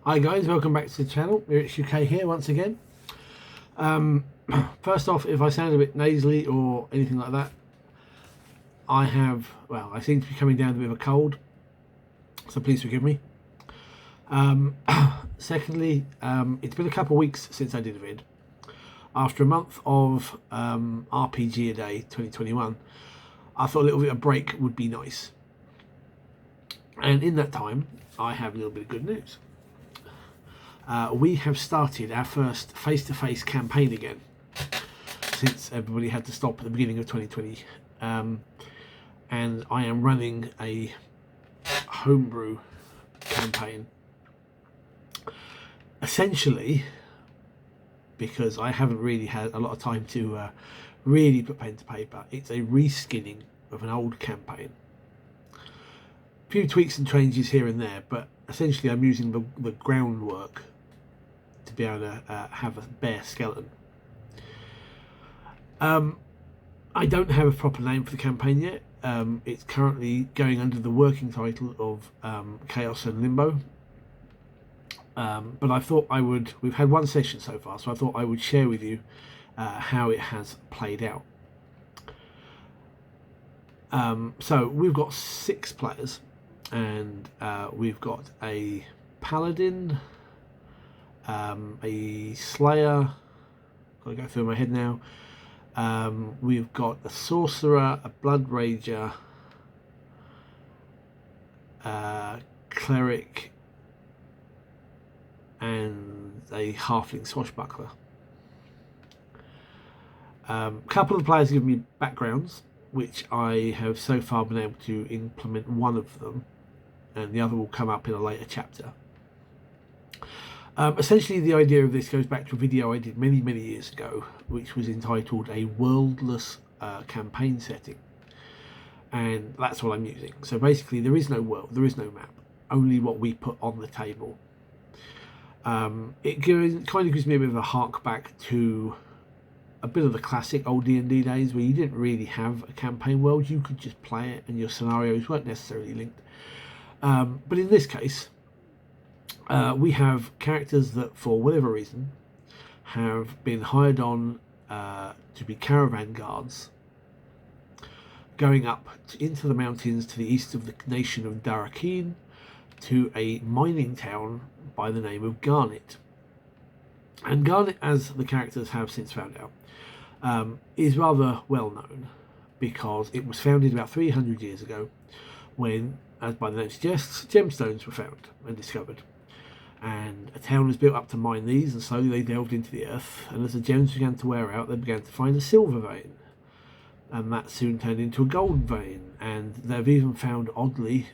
Hi guys, welcome back to the channel. It's UK here once again. First off, if I sound a bit nasally or anything like that, I seem to be coming down with a bit of a cold, so please forgive me. Secondly, it's been a couple of weeks since I did a vid. After a month of RPG a day 2021, I thought a little bit of break would be nice. And in that time, I have a little bit of good news. We have started our first face-to-face campaign again since everybody had to stop at the beginning of 2020, and I am running a homebrew campaign, essentially because I haven't really had a lot of time to really put pen to paper. It's a reskinning of an old campaign, a few tweaks and changes here and there, but essentially I'm using the groundwork to be able to have a bare skeleton. I don't have a proper name for the campaign yet. It's currently going under the working title of Chaos and Limbo. But I thought we've had one session so far, so I thought I would share with you how it has played out. So we've got 6 players, and we've got a paladin, a slayer, gotta go through my head now, we've got a sorcerer, a blood rager, cleric, and a halfling swashbuckler. A couple of players give me backgrounds, which I have so far been able to implement one of them, and the other will come up in a later chapter. Essentially, the idea of this goes back to a video I did many years ago, which was entitled A Worldless Campaign Setting, and that's what I'm using. So basically, there is no world, there is no map, only what we put on the table. It kind of gives me a bit of a hark back to a bit of the classic old D&D days, where you didn't really have a campaign world, you could just play it and your scenarios weren't necessarily linked. But in this case, we have characters that, for whatever reason, have been hired on to be caravan guards, going up into the mountains to the east of the nation of Darakeen, to a mining town by the name of Garnet. And Garnet, as the characters have since found out, is rather well known because it was founded about 300 years ago when, as by the name suggests, gemstones were found and discovered. And a town was built up to mine these, and slowly they delved into the earth, and as the gems began to wear out, they began to find a silver vein, and that soon turned into a gold vein, and they've even found, oddly,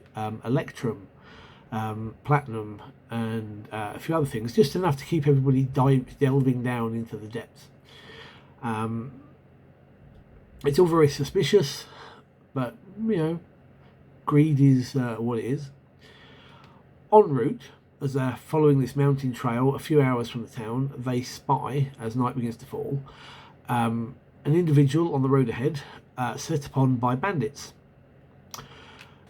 electrum, platinum, and a few other things, just enough to keep everybody delving down into the depths. It's all very suspicious, but, you know, greed is what it is. En route, as they're following this mountain trail a few hours from the town, they spy, as night begins to fall, an individual on the road ahead, set upon by bandits.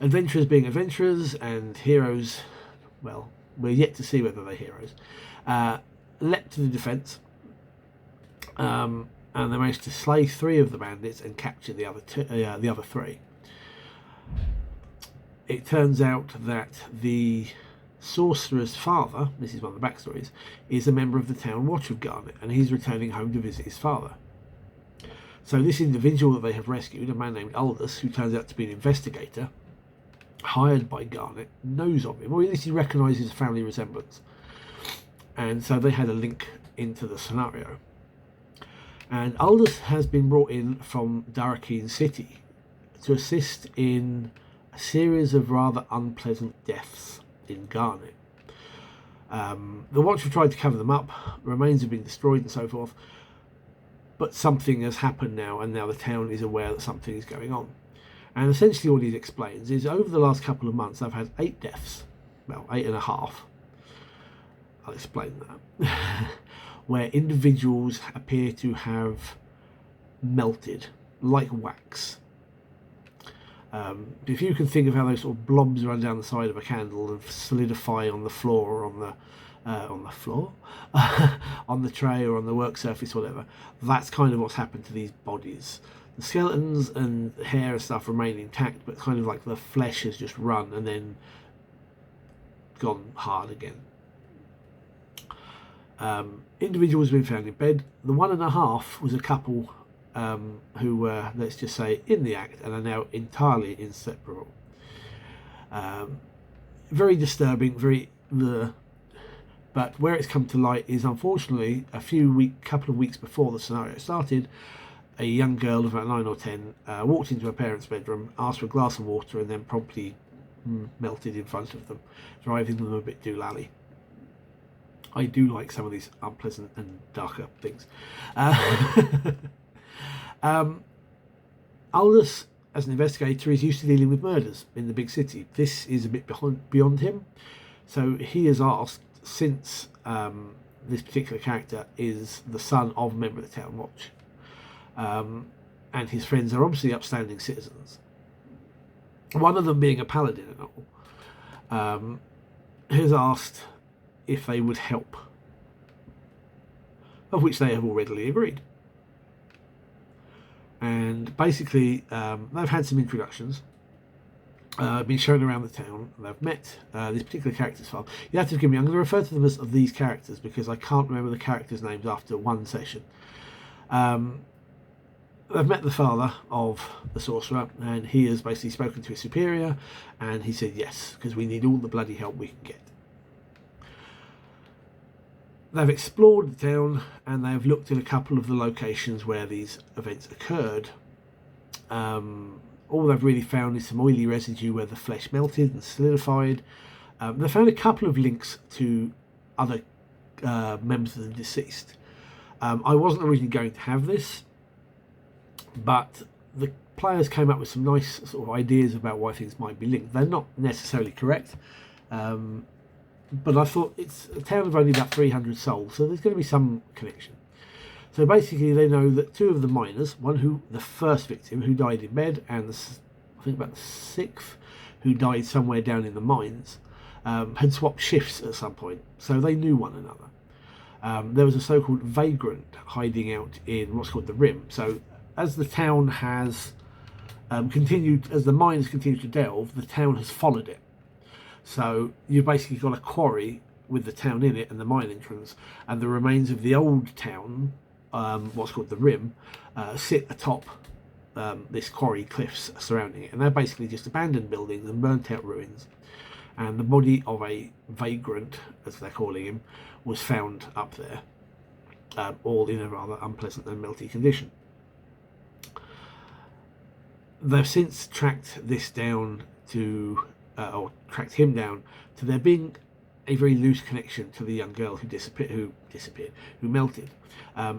Adventurers being adventurers, and heroes, well, we're yet to see whether they're heroes, leapt to the defence, and they managed to slay 3 of the bandits and capture the other 3. It turns out that the sorcerer's father, this is one of the backstories, is a member of the town watch of Garnet, and he's returning home to visit his father. So this individual that they have rescued, a man named Aldous, who turns out to be an investigator, hired by Garnet, knows of him, or at least he recognises a family resemblance. And so they had a link into the scenario. And Aldous has been brought in from Darakeen City to assist in a series of rather unpleasant deaths in Garnet. The Watch have tried to cover them up, remains have been destroyed and so forth, but something has happened now, and now the town is aware that something is going on. And essentially what he explains is, over the last couple of months I've had 8 deaths, well, 8.5, I'll explain that, where individuals appear to have melted like wax. If you can think of how those sort of blobs run down the side of a candle and solidify on the floor or on the floor, on the tray or on the work surface, whatever, that's kind of what's happened to these bodies. The skeletons and hair and stuff remain intact, but kind of like the flesh has just run and then gone hard again. Individuals have been found in bed. The 1.5 was a couple who were, let's just say, in the act and are now entirely inseparable. Very disturbing, but where it's come to light is, unfortunately, couple of weeks before the scenario started, a young girl of about 9 or 10 walked into her parents' bedroom, asked for a glass of water, and then promptly melted in front of them, driving them a bit doolally. I do like some of these unpleasant and darker things. Aldous, as an investigator, is used to dealing with murders in the big city. This is a bit beyond him. So he has asked, since this particular character is the son of a member of the Town Watch, and his friends are obviously upstanding citizens, one of them being a paladin and all, has asked if they would help, of which they have all readily agreed. And basically, they've had some introductions, been shown around the town. They've met this particular character's father. You have to forgive me, I'm going to refer to them as these characters because I can't remember the characters' names after one session. They've met the father of the sorcerer, and he has basically spoken to his superior, and he said yes, because we need all the bloody help we can get. They've explored the town, and they've looked at a couple of the locations where these events occurred. All they've really found is some oily residue where the flesh melted and solidified. They found a couple of links to other members of the deceased. I wasn't originally going to have this, but the players came up with some nice sort of ideas about why things might be linked. They're not necessarily correct, but I thought it's a town of only about 300 souls, so there's going to be some connection. So basically they know that two of the miners, the first victim who died in bed, and I think about the 6th who died somewhere down in the mines, had swapped shifts at some point, so they knew one another. There was a so-called vagrant hiding out in what's called the Rim. So as the town has as the mines continue to delve, the town has followed it. So you've basically got a quarry with the town in it and the mine entrance, and the remains of the old town, what's called the Rim, sit atop this quarry cliffs surrounding it, and they're basically just abandoned buildings and burnt out ruins. And the body of a vagrant, as they're calling him, was found up there, all in a rather unpleasant and melty condition. They've since tracked this down to, or tracked him down to there being a very loose connection to the young girl who melted,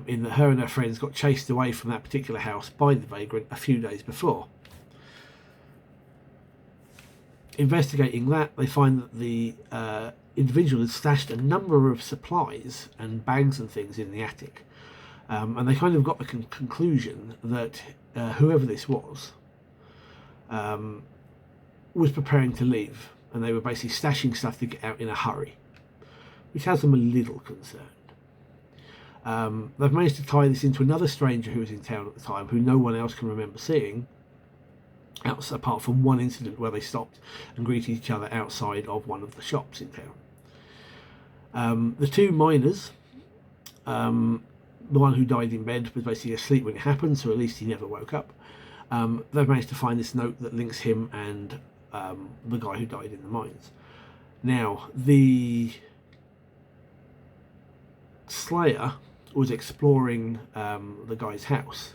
in that her and her friends got chased away from that particular house by the vagrant a few days before. Investigating that, they find that the individual had stashed a number of supplies and bags and things in the attic, and they kind of got the conclusion that whoever this was preparing to leave, and they were basically stashing stuff to get out in a hurry, which has them a little concerned. They've managed to tie this into another stranger who was in town at the time, who no one else can remember seeing, apart from one incident where they stopped and greeted each other outside of one of the shops in town. The two miners, the one who died in bed was basically asleep when it happened, so at least he never woke up. They've managed to find this note that links him and the guy who died in the mines. Now, the Slayer was exploring the guy's house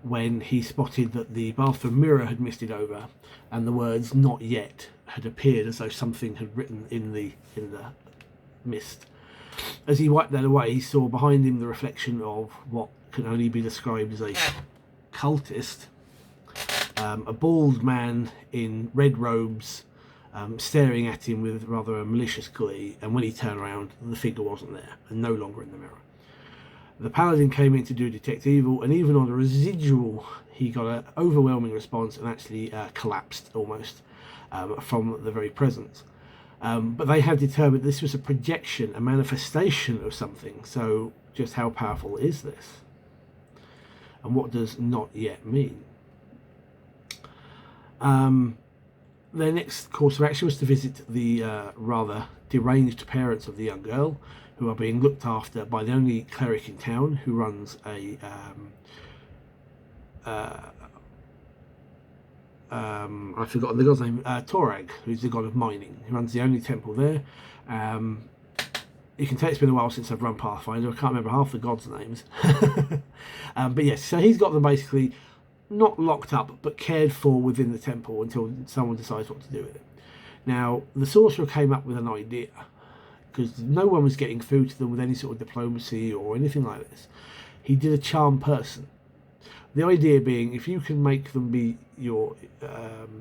when he spotted that the bathroom mirror had misted over, and the words "not yet" had appeared as though something had written in the mist. As he wiped that away, he saw behind him the reflection of what can only be described as a cultist, a bald man in red robes, staring at him with rather a malicious glee, and when he turned around, the figure wasn't there, and no longer in the mirror. The paladin came in to do detect evil, and even on a residual, he got an overwhelming response and actually collapsed almost from the very presence. But they have determined this was a projection, a manifestation of something. So just how powerful is this? And what does not yet mean? Their next course of action was to visit the rather deranged parents of the young girl, who are being looked after by the only cleric in town, who runs a I've forgotten the god's name, Torag, who's the god of mining. He runs the only temple there. You can tell it's been a while since I've run Pathfinder. I can't remember half the gods' names. But yes, so he's got them basically not locked up, but cared for within the temple until someone decides what to do with it. Now, the sorcerer came up with an idea, because no one was getting food to them with any sort of diplomacy or anything like this. He did a charm person. The idea being, if you can make them be your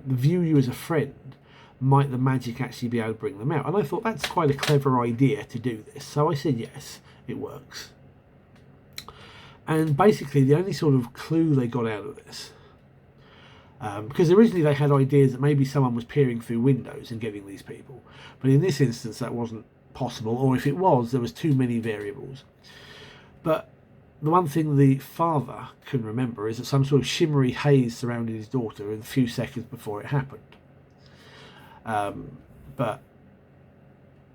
view you as a friend, might the magic actually be able to bring them out? And I thought that's quite a clever idea to do this. So I said yes, it works. And basically the only sort of clue they got out of this, because originally they had ideas that maybe someone was peering through windows and getting these people, but in this instance that wasn't possible, or if it was, there was too many variables. But the one thing the father can remember is that some sort of shimmery haze surrounded his daughter in a few seconds before it happened. But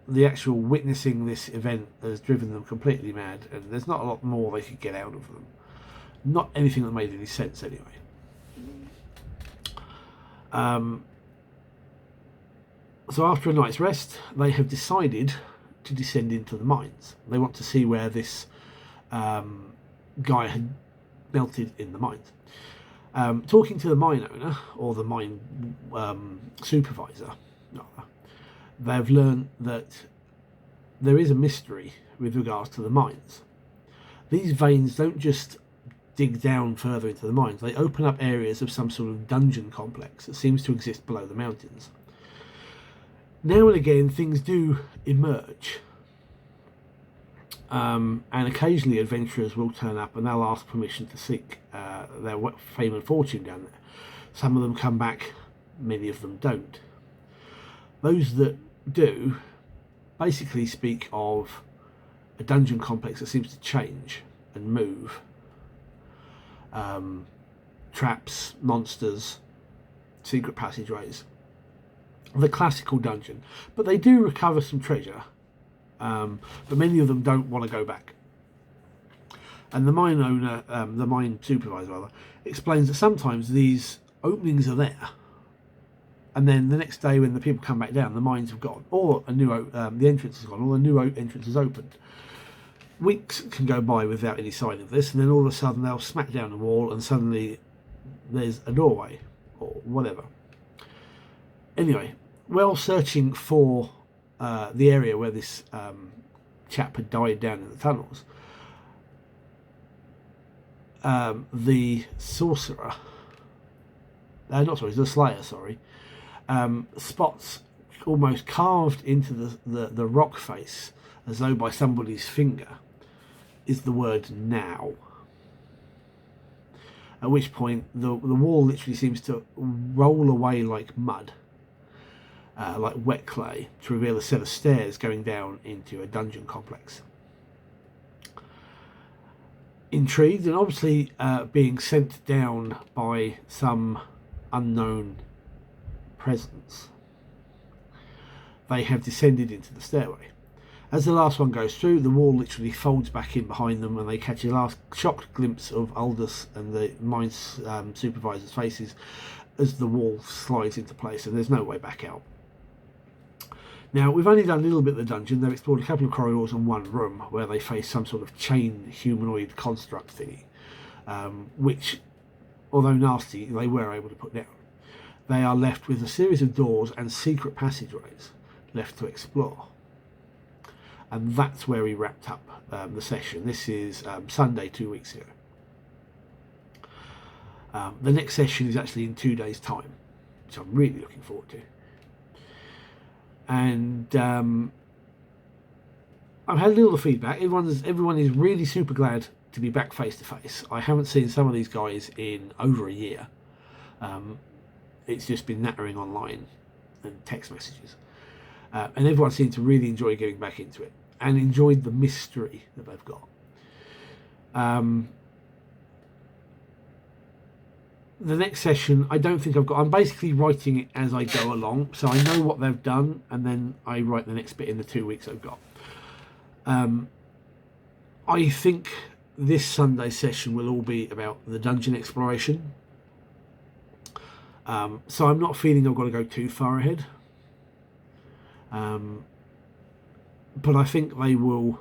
the actual witnessing this event has driven them completely mad, and there's not a lot more they could get out of them. Not anything that made any sense anyway. So after a night's rest, they have decided to descend into the mines. They want to see where this guy had melted in the mines. Talking to the mine owner, or the mine supervisor, they've learned that there is a mystery with regards to the mines. These veins don't just dig down further into the mines, they open up areas of some sort of dungeon complex that seems to exist below the mountains. Now and again things do emerge, and occasionally adventurers will turn up and they'll ask permission to seek their fame and fortune down there. Some of them come back, many of them don't. Those that do basically speak of a dungeon complex that seems to change and move. Traps, monsters, secret passageways. The classical dungeon. But they do recover some treasure. But many of them don't want to go back. And the mine owner, the mine supervisor rather, explains that sometimes these openings are there, and then the next day when the people come back down, the mines have gone, or a new the entrance is gone, or a new entrance is opened. Weeks can go by without any sign of this, and then all of a sudden they'll smack down the wall, and suddenly there's a doorway, or whatever. Anyway, while searching for the area where this chap had died down in the tunnels, the sorcerer, the slayer, spots almost carved into the rock face, as though by somebody's finger, is the word now. At which point the wall literally seems to roll away like mud, like wet clay, to reveal a set of stairs going down into a dungeon complex. Intrigued, and obviously being sent down by some unknown presence, they have descended into the stairway. As the last one goes through, the wall literally folds back in behind them, and they catch a last shocked glimpse of Aldous and the mine supervisor's faces as the wall slides into place, and there's no way back out. Now, we've only done a little bit of the dungeon. They've explored a couple of corridors and one room where they face some sort of chain humanoid construct thingy, which, although nasty, they were able to put down. They are left with a series of doors and secret passageways left to explore. And that's where we wrapped up the session. This is Sunday 2 weeks ago. The next session is actually in 2 days' time, which I'm really looking forward to. And I've had a little feedback. Everyone is really super glad to be back face to face. I haven't seen some of these guys in over a year. It's just been nattering online and text messages, and everyone seemed to really enjoy getting back into it and enjoyed the mystery that they've got. The next session, I don't think I've got. I'm basically writing it as I go along, so I know what they've done, and then I write the next bit in the 2 weeks I've got. I think this Sunday session will all be about the dungeon exploration. So I'm not feeling I've got to go too far ahead. But I think they will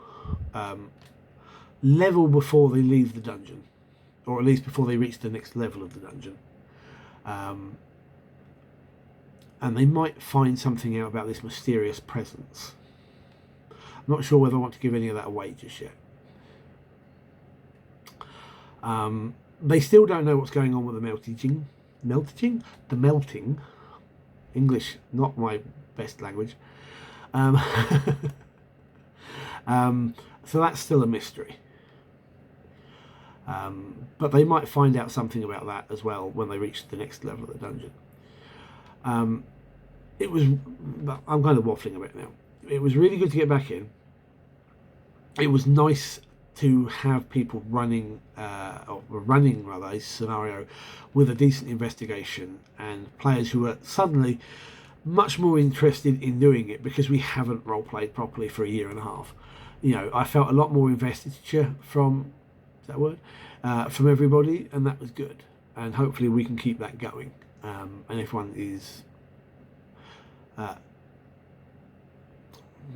level before they leave the dungeon, or at least before they reach the next level of the dungeon. And they might find something out about this mysterious presence. I'm not sure whether I want to give any of that away just yet. They still don't know what's going on with the melting. English, not my best language. So that's still a mystery. But they might find out something about that as well when they reach the next level of the dungeon. I'm kind of waffling a bit now. It was really good to get back in. It was nice to have people running a scenario with a decent investigation, and players who are suddenly much more interested in doing it because we haven't role played properly for a year and a half. I felt a lot more investiture from everybody, and that was good. And hopefully we can keep that going. And everyone is.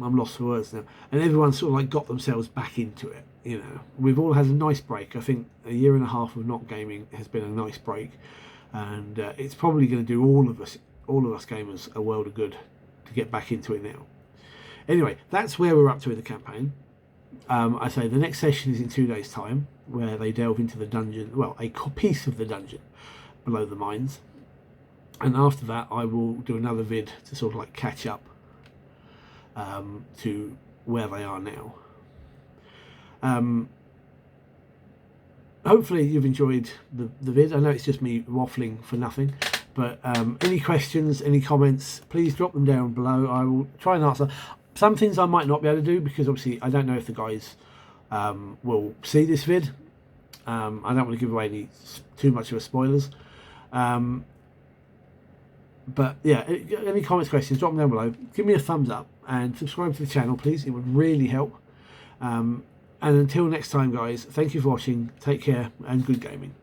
I'm lost for words now. And everyone sort of like got themselves back into it. We've all had a nice break. I think a year and a half of not gaming has been a nice break, and it's probably going to do all of us gamers a world of good to get back into it now. Anyway, that's where we're up to in the campaign. I say the next session is in 2 days' time, where they delve into the dungeon, well, a piece of the dungeon below the mines. And after that, I will do another vid to sort of like catch up to where they are now. Hopefully you've enjoyed the vid. I know it's just me waffling for nothing, but any questions, any comments, please drop them down below. I will try and answer. Some things I might not be able to do because obviously I don't know if the guys will see this vid. I don't want to give away too much of a spoilers. But yeah, any comments, questions, drop them down below. Give me a thumbs up and subscribe to the channel, please. It would really help. And until next time, guys, thank you for watching. Take care and good gaming.